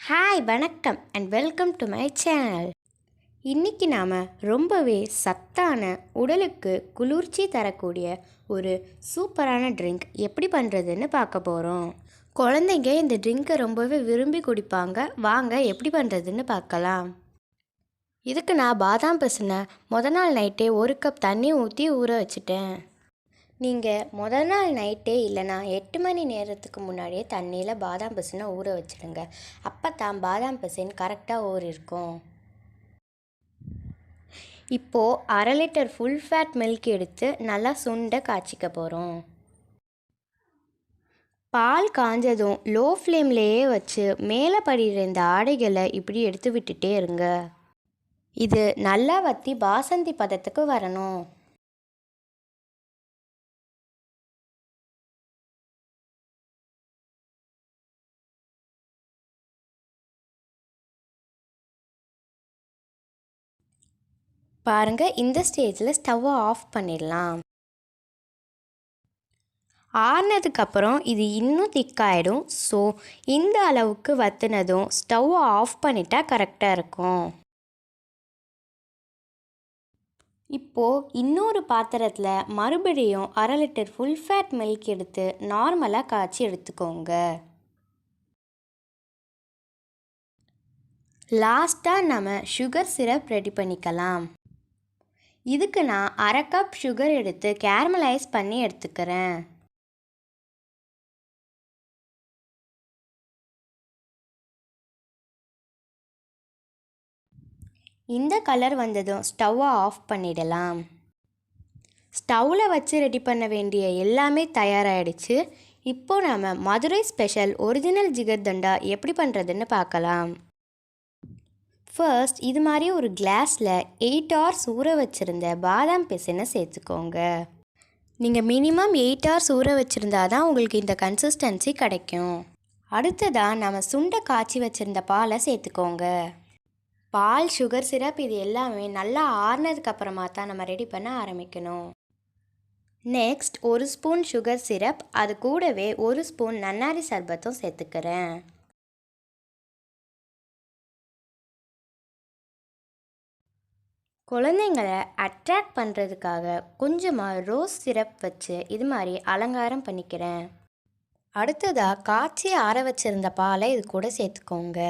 Hi வணக்கம் and welcome to my channel. இன்றைக்கி நாம் ரொம்பவே சத்தான உடலுக்கு குளிர்ச்சி தரக்கூடிய ஒரு சூப்பரான ட்ரிங்க் எப்படி பண்ணுறதுன்னு பார்க்க போகிறோம். குழந்தைங்க இந்த ட்ரிங்க்கை ரொம்பவே விரும்பி குடிப்பாங்க. வாங்க எப்படி பண்ணுறதுன்னு பார்க்கலாம். இதுக்கு நான் பாதாம் பிசினை நாள் நைட்டே 1 கப் தண்ணி ஊற்றி ஊற வச்சுட்டேன். நீங்கள் நாள் நைட்டே இல்லைனா 8 மணி நேரத்துக்கு முன்னாடியே தண்ணியில் பாதாம் பிசினை ஊற வச்சுடுங்க. அப்போ தான் பாதாம் பிசின் கரெக்டாக ஊறிருக்கும். இப்போது 1/2 லிட்டர் ஃபுல் ஃபேட் மில்க் எடுத்து நல்லா சுண்ட காய்ச்சிக்க போகிறோம். பால் காஞ்சதும் லோ ஃப்ளேம்லேயே வச்சு மேலே படிகிற இந்த ஆடைகளை இப்படி எடுத்து விட்டுட்டே இருங்க. இது நல்லா வற்றி பாசந்தி பதத்துக்கு வரணும். பாருங்கள், இந்த ஸ்டேஜில் ஸ்டவ்வை ஆஃப் பண்ணிடலாம். ஆறுனதுக்கப்புறம் இது இன்னும் திக்காயிடும். ஸோ இந்த அளவுக்கு வற்றினதும் ஸ்டவ்வை ஆஃப் பண்ணிட்டா கரெக்டாக இருக்கும். இப்போது இன்னொரு பாத்திரத்தில் மறுபடியும் 1/2 லிட்டர் ஃபுல் ஃபேட் மில்க் எடுத்து நார்மலாக காய்ச்சி எடுத்துக்கோங்க. லாஸ்ட்டாக நம்ம சுகர் சிரப் ரெடி பண்ணிக்கலாம். இதுக்கு நான் 1/2 கப் சுகர் எடுத்து கேரமலைஸ் பண்ணி எடுத்துக்கிறேன். இந்த கலர் வந்ததும் ஸ்டவ்வை ஆஃப் பண்ணிடலாம். ஸ்டவ்வில் வச்சு ரெடி பண்ண வேண்டிய எல்லாமே தயாராகிடுச்சு. இப்போ நம்ம மதுரை ஸ்பெஷல் ஒரிஜினல் ஜிகர்தண்டா எப்படி பண்ணுறதுன்னு பார்க்கலாம். ஃபர்ஸ்ட் இது மாதிரி ஒரு கிளாஸில் 8 hours ஊற வச்சுருந்த பாதாம் பிசினை சேர்த்துக்கோங்க. நீங்கள் மினிமம் 8 hours ஊற வச்சுருந்தா தான் உங்களுக்கு இந்த கன்சிஸ்டன்சி கிடைக்கும். அடுத்ததாக நம்ம சுண்டை காய்ச்சி வச்சுருந்த பாலை சேர்த்துக்கோங்க. பால், சுகர் சிரப் இது எல்லாமே நல்லா ஆறுனதுக்கப்புறமா தான் நம்ம ரெடி பண்ண ஆரம்பிக்கணும். நெக்ஸ்ட் 1 ஸ்பூன் சுகர் சிரப், அது கூடவே 1 ஸ்பூன் நன்னாரி சர்பத்தும் சேர்த்துக்கிறேன். குழந்தைங்களை அட்ராக்ட் பண்ணுறதுக்காக கொஞ்சமாக ரோஸ் சிரப் வச்சு இது மாதிரி அலங்காரம் பண்ணிக்கிறேன். அடுத்ததாக காய்ச்சி ஆற வச்சுருந்த பாலை இது கூட சேர்த்துக்கோங்க.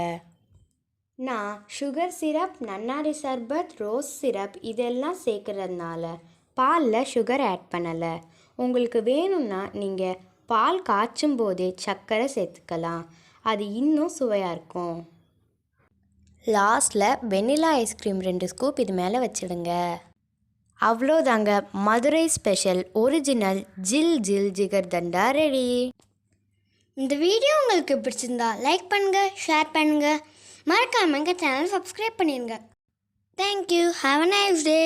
நான் சுகர் சிரப், நன்னாரி சர்பத், ரோஸ் சிரப் இதெல்லாம் சேர்க்குறதுனால பாலில் சுகர் ஆட் பண்ணலை. உங்களுக்கு வேணும்னா நீங்கள் பால் காய்ச்சும் போதே சர்க்கரை சேர்த்துக்கலாம். அது இன்னும் சுவையாக இருக்கும். லாஸ்ட்டில் வெண்ணிலா ஐஸ்கிரீம் 2 ஸ்கூப் இது மேலே வச்சுடுங்க. அவ்வளோதாங்க, மதுரை ஸ்பெஷல் ஒரிஜினல் ஜில் ஜில் ஜிகர்தண்டா ரெடி. இந்த வீடியோ உங்களுக்கு பிடிச்சிருந்தா லைக் பண்ணுங்கள், ஷேர் பண்ணுங்கள், மறக்காமல் எங்கள் சேனல் சப்ஸ்கிரைப் பண்ணிடுங்க. Thank you. Have a nice day.